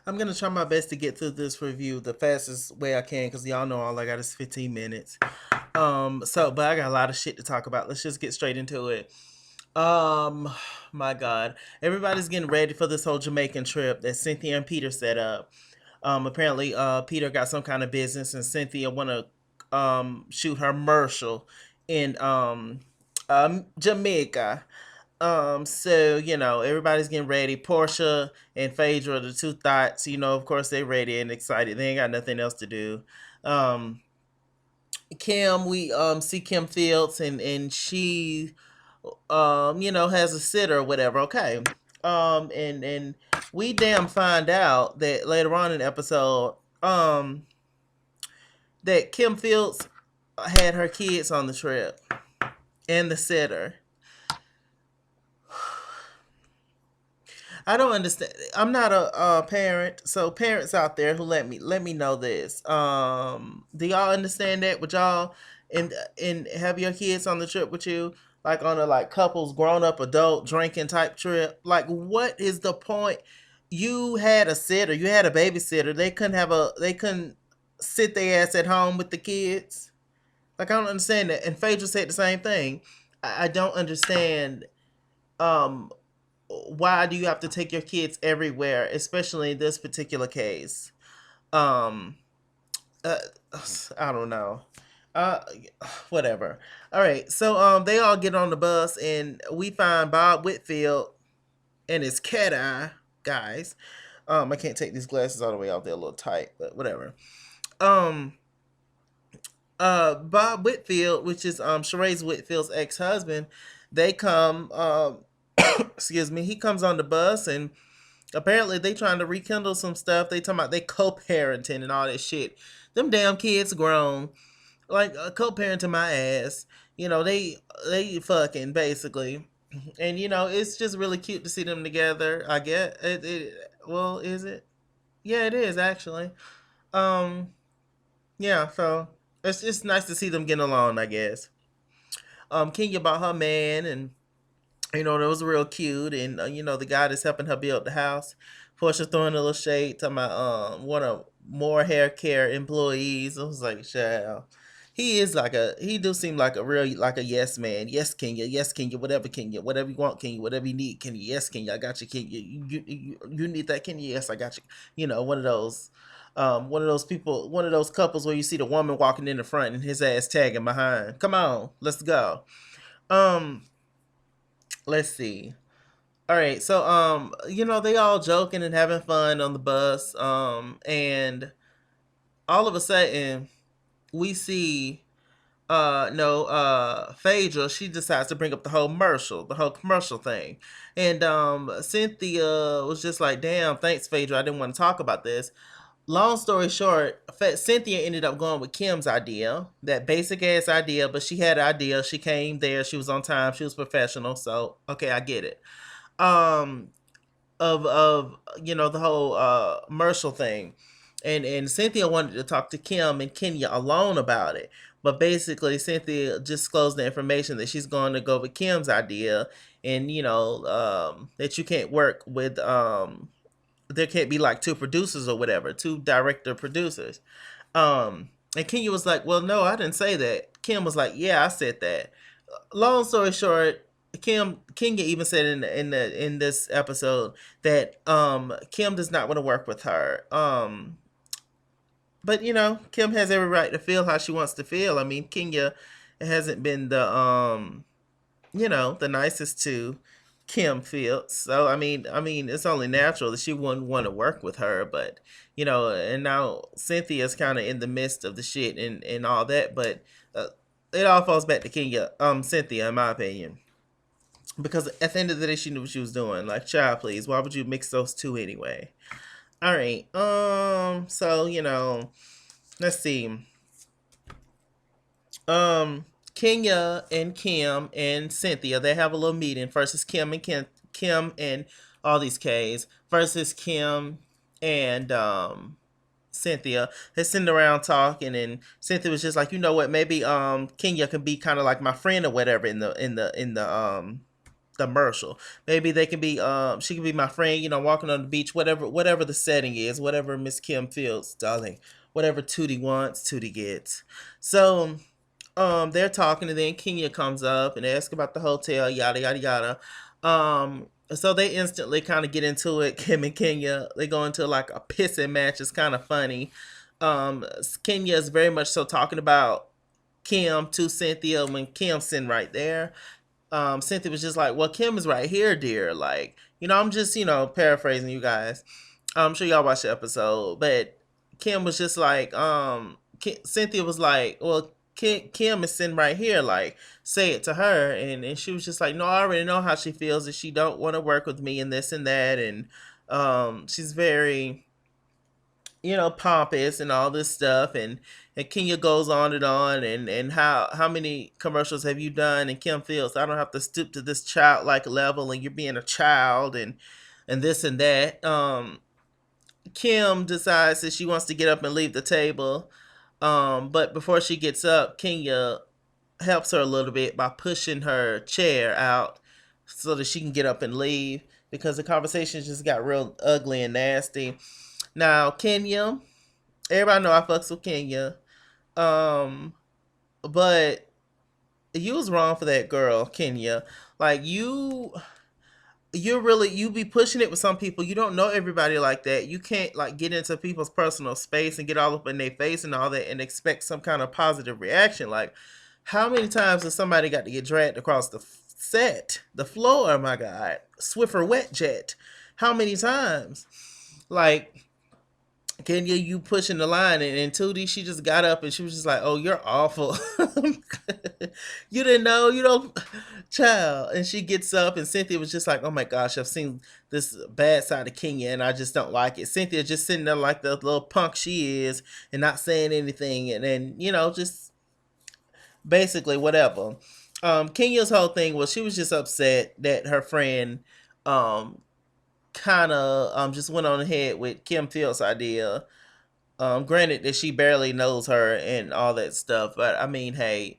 I'm gonna try my best to get through this review the fastest way I can because y'all know all I got is 15 minutes. But I got a lot of shit to talk about. Let's just get straight into it. Um, my God, everybody's getting ready for this whole Jamaican trip that Cynthia and Peter set up. Apparently, Peter got some kind of business, and Cynthia wanna shoot her Marshall in Jamaica. So everybody's getting ready. Portia and Phaedra, the two thoughts, of course they ready and excited. They ain't got nothing else to do. Um, Kim, we see Kim Fields, and she has a sitter or whatever. Okay. And we damn find out that later on in the episode, that Kim Fields had her kids on the trip and the sitter. I don't understand. I'm not a parent, so parents out there who let me know this. Do y'all understand that? Would y'all and have your kids on the trip with you, like on a like couples grown up adult drinking type trip? Like, what is the point? You had a sitter, you had a babysitter. They couldn't sit their ass at home with the kids. Like, I don't understand that. And Phaedra said the same thing. I don't understand. Um, why do you have to take your kids everywhere, especially in this particular case? Um, uh, I don't know. Uh, Whatever. All right. So they all get on the bus, and we find Bob Whitfield and his cat eye guys. I can't take these glasses all the way out; they're a little tight, but whatever. Um, Bob Whitfield, which is Sheree's Whitfield's ex-husband, they come. Excuse me. He comes on the bus, and apparently they trying to rekindle some stuff. They talking about they co-parenting and all that shit. Them damn kids grown. Like co-parenting my ass. They fucking basically. And it's just really cute to see them together. I get it. Well, is it? Yeah, it is actually. Um, yeah. So it's nice to see them getting along. I guess. Kenya about her man, and that was real cute. And the guy that's helping her build the house. Portia throwing a little shade, talking about one of more hair care employees. I was like, child. He do seem like a real like a yes man. Yes Kenya, whatever you want Kenya, whatever you need Kenya, yes Kenya, I got you Kenya. You need that Kenya, yes I got you. One of those people, one of those couples where you see the woman walking in the front and his ass tagging behind. Come on, let's go. Um, let's see. All right, so they all joking and having fun on the bus, and all of a sudden we see no Phaedra. She decides to bring up the whole commercial thing, and Cynthia was just like, "Damn, thanks, Phaedra. I didn't want to talk about this." Long story short, Cynthia ended up going with Kim's idea, that basic ass idea, but she had an idea. She came there. She was on time. She was professional. So okay, I get it. Um, of the whole Marshall thing, and Cynthia wanted to talk to Kim and Kenya alone about it, but basically Cynthia disclosed the information that she's going to go with Kim's idea, and that you can't work with there can't be like two producers or whatever, two director producers. And Kenya was like, well, no, I didn't say that. Kim was like, yeah, I said that. Long story short, Kenya even said in this episode that Kim does not want to work with her. But Kim has every right to feel how she wants to feel. I mean, Kenya hasn't been the nicest to Kim Fields. So I mean, it's only natural that she wouldn't want to work with her. But and now Cynthia's kind of in the midst of the shit and all that. But it all falls back to Cynthia, in my opinion, because at the end of the day, she knew what she was doing. Like, child, please, why would you mix those two anyway? All right. So let's see. Um, Kenya and Kim and Cynthia, they have a little meeting. First is Kim and all these K's versus Kim and Cynthia. They're sitting around talking, and Cynthia was just like, you know what, maybe Kenya can be kind of like my friend or whatever in the commercial. Maybe they can be she can be my friend, walking on the beach, whatever the setting is, whatever Miss Kim feels, darling. Whatever Tootie wants, Tootie gets. So they're talking, and then Kenya comes up and asks about the hotel, yada yada yada. So they instantly kind of get into it. Kim and Kenya, they go into like a pissing match. It's kind of funny. Kenya is very much so talking about Kim to Cynthia when Kim's sitting right there. Cynthia was just like, "Well, Kim is right here, dear." Like, I'm just, paraphrasing you guys. I'm sure y'all watched the episode, but Kim was just like, Cynthia was like, "Well, Kim is sitting right here. Like, say it to her." And she was just like, "No, I already know how she feels. That she don't want to work with me and this and that." And she's very, pompous and all this stuff. And Kenya goes on and how many commercials have you done? And Kim feels, "I don't have to stoop to this childlike level, and you're being a child and this and that." Kim decides that she wants to get up and leave the table. But before she gets up, Kenya helps her a little bit by pushing her chair out so that she can get up and leave, because the conversation just got real ugly and nasty. Now, Kenya, everybody know I fucks with Kenya. Um, but you was wrong for that girl, Kenya. Like, you be pushing it with some people. You don't know everybody like that. You can't like get into people's personal space and get all up in their face and all that and expect some kind of positive reaction. Like, how many times has somebody got to get dragged across the set, the floor? My God, Swiffer wet jet. How many times? Like, Kenya, you pushing the line, and Tootie, she just got up and she was just like, "Oh, you're awful." You didn't know, child. And she gets up, and Cynthia was just like, "Oh my gosh, I've seen this bad side of Kenya, and I just don't like it." Cynthia just sitting there like the little punk she is, and not saying anything, and then just basically whatever. Kenya's whole thing was she was just upset that her friend, um, kind of just went on ahead with Kim Field's idea. Granted that she barely knows her and all that stuff, but I mean, hey,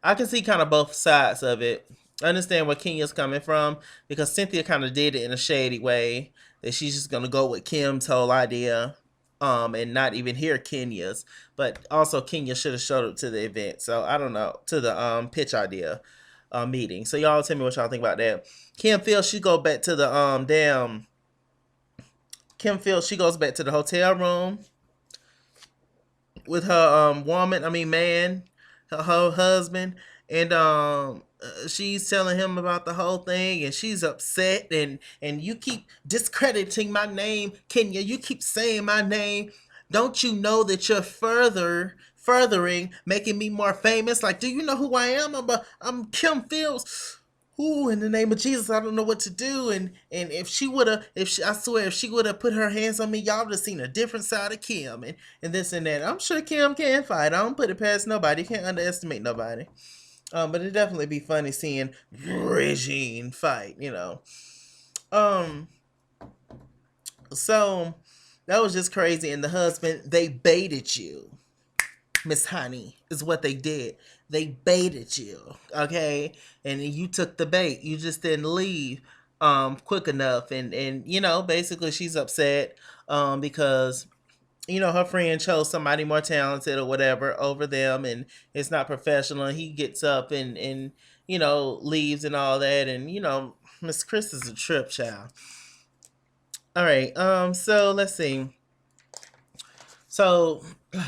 I can see kind of both sides of it. I understand where Kenya's coming from, because Cynthia kind of did it in a shady way, that she's just gonna go with Kim's whole idea, and not even hear Kenya's. But also, Kenya should have showed up to the event. So I don't know, to the pitch idea meeting. So y'all tell me what y'all think about that. Kim feels she go back to the damn. Kim feels she goes back to the hotel room with her man, her husband, and she's telling him about the whole thing, and she's upset, and you keep discrediting my name, Kenya. You keep saying my name. Don't you know that you're furthering making me more famous? Like, do you know who I am? I'm Kim Fields. Ooh, in the name of Jesus, I don't know what to do. And if she would have, I swear, if she would have put her hands on me, y'all would have seen a different side of Kim, and this and that. I'm sure Kim can fight. I don't put it past nobody. Can't underestimate nobody. But it'd definitely be funny seeing Regine fight. Um, so that was just crazy. And the husband, they baited you. Miss Honey, is what they did. They baited you, okay? And you took the bait. You just didn't leave quick enough. And basically she's upset because her friend chose somebody more talented or whatever over them, and it's not professional. And he gets up and leaves and all that. And Miss Chris is a trip, child. All right. So let's see. So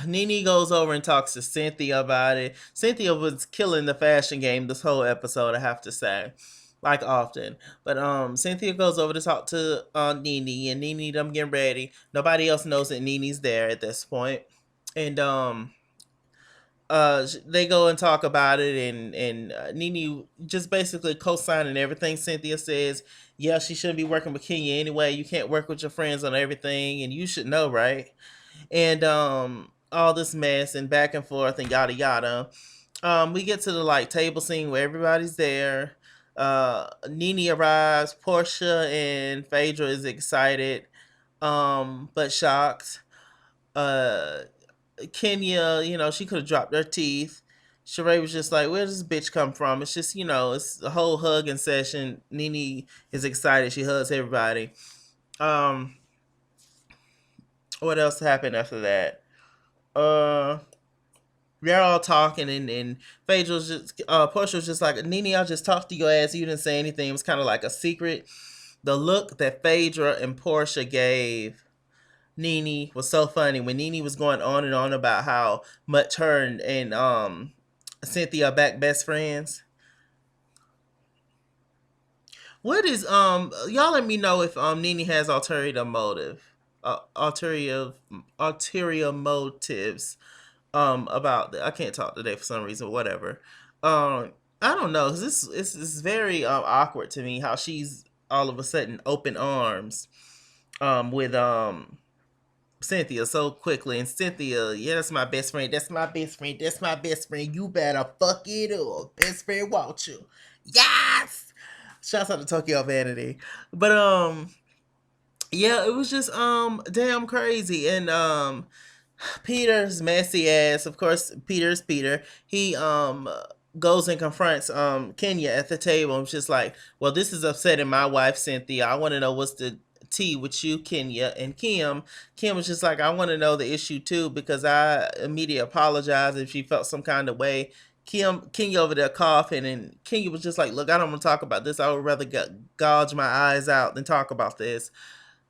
Nene goes over and talks to Cynthia about it. Cynthia was killing the fashion game this whole episode, I have to say, like often. But Cynthia goes over to talk to Nene, and Nene them getting ready. Nobody else knows that Nene's there at this point, and they go and talk about it, and Nene just basically co-signing everything Cynthia says. Yeah, she shouldn't be working with Kenya anyway. You can't work with your friends on everything, and you should know, right? And all this mess and back and forth and yada yada. We get to the like table scene where everybody's there. Nene arrives. Portia and Phaedra is excited, but shocked. uh Kenya, she could have dropped her teeth. Sheree was just like, where does this bitch come from? It's just, it's a whole hugging session. Nene is excited. She hugs everybody. Um, what else happened after that? Uh, they're all talking, and Phaedra was just, Portia was just like, Nene, I'll just talk to your ass. You didn't say anything. It was kind of like a secret. The look that Phaedra and Portia gave Nene was so funny when Nene was going on and on about how much her and Cynthia are back best friends. What is y'all let me know if Nene has ulterior motive, ulterior motives about I can't talk today for some reason, whatever. I don't know. This is very awkward to me how she's all of a sudden open arms with Cynthia so quickly, and Cynthia, yeah, that's my best friend. That's my best friend. That's my best friend. You better fuck it up. Best friend want you. Yes. Shouts out to Tokyo Vanity. But yeah, it was just damn crazy. And Peter's messy ass, of course, Peter's Peter. He goes and confronts Kenya at the table and was just like, well, this is upsetting my wife Cynthia. I want to know what's the tea with you, Kenya. And Kim was just like, I want to know the issue too, because I immediately apologized if she felt some kind of way. Kenya over there coughing, and Kenya was just like, look, I don't want to talk about this. I would rather gouge my eyes out than talk about this.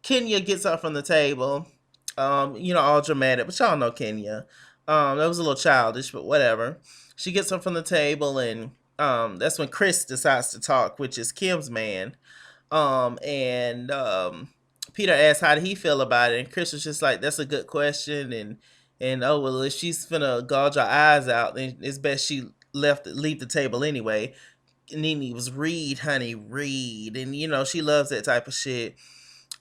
Kenya gets up from the table, all dramatic, but y'all know Kenya. That was a little childish, but whatever. She gets up from the table, and that's when Chris decides to talk, which is Kim's man. And Peter asked how did he feel about it, and Chris was just like, "That's a good question," and oh well, if she's finna gouge her eyes out, then it's best she leave the table anyway. Nene was read, honey, read, and she loves that type of shit.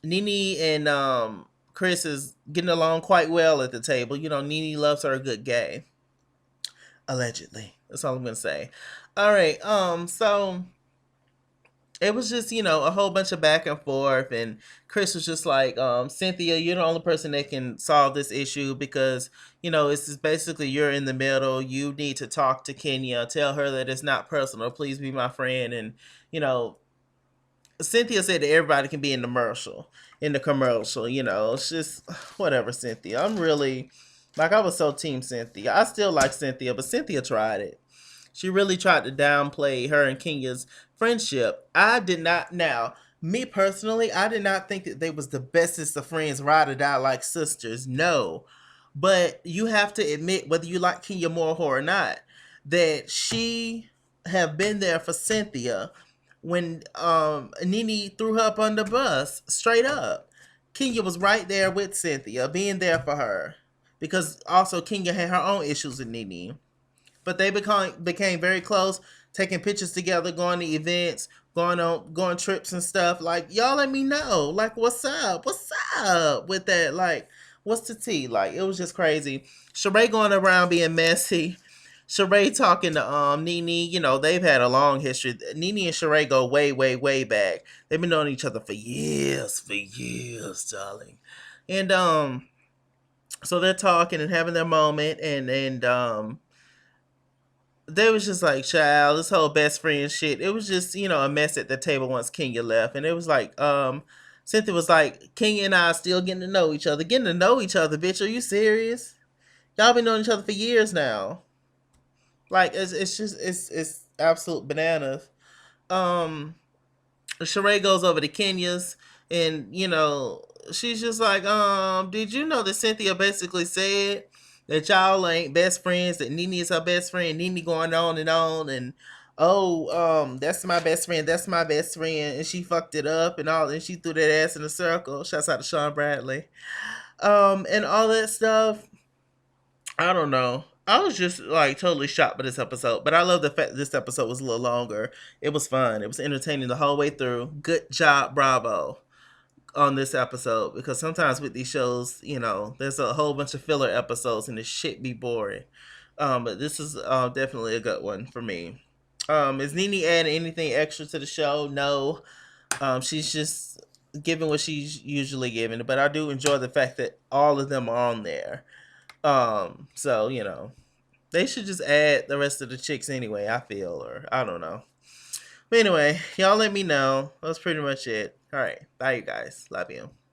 Nene and Chris is getting along quite well at the table. Nene loves her a good gay. Allegedly. That's all I'm gonna say. All right. So it was just, a whole bunch of back and forth, and Chris was just like, Cynthia, you're the only person that can solve this issue because, it's just basically you're in the middle. You need to talk to Kenya, tell her that it's not personal. Please be my friend. And, Cynthia said that everybody can be in the commercial. It's just whatever, Cynthia. I'm really like I was so team Cynthia. I still like Cynthia, but Cynthia tried it. She really tried to downplay her and Kenya's friendship. I did not. Now, me personally, I did not think that they was the bestest of friends, ride or die like sisters. No, but you have to admit, whether you like Kenya more or not, that she have been there for Cynthia when Nene threw her up on the bus, straight up. Kenya was right there with Cynthia, being there for her. Because also Kenya had her own issues with Nene. But they became very close, taking pictures together, going to events, going trips and stuff. Like, y'all let me know. Like, what's up? What's up with that? Like, what's the tea? Like, it was just crazy. Sheree going around being messy. Sheree talking to Nene, they've had a long history. Nene and Sheree go way, way, way back. They've been knowing each other for years, darling. And so they're talking and having their moment, and they was just like, child, this whole best friend shit. It was just, a mess at the table once Kenya left. And it was like, Cynthia was like, Kenya and I are still getting to know each other. Getting to know each other, bitch. Are you serious? Y'all been knowing each other for years now. Like, it's just, it's absolute bananas. Um, Sheree goes over to Kenya's, and she's just like, did you know that Cynthia basically said that y'all ain't best friends, that Nene is her best friend? Nene going on, and oh, that's my best friend, that's my best friend, and she fucked it up and all, and she threw that ass in a circle. Shouts out to Sean Bradley. And all that stuff. I don't know. I was just like totally shocked by this episode, but I love the fact that this episode was a little longer. It was fun. It was entertaining the whole way through. Good job, bravo, on this episode, because sometimes with these shows, there's a whole bunch of filler episodes and it shit be boring. But this is definitely a good one for me. Is Nene adding anything extra to the show? No. She's just giving what she's usually giving, but I do enjoy the fact that all of them are on there. So They should just add the rest of the chicks anyway, I feel, or I don't know. But anyway, y'all let me know. That's pretty much it. All right. Bye, you guys. Love you.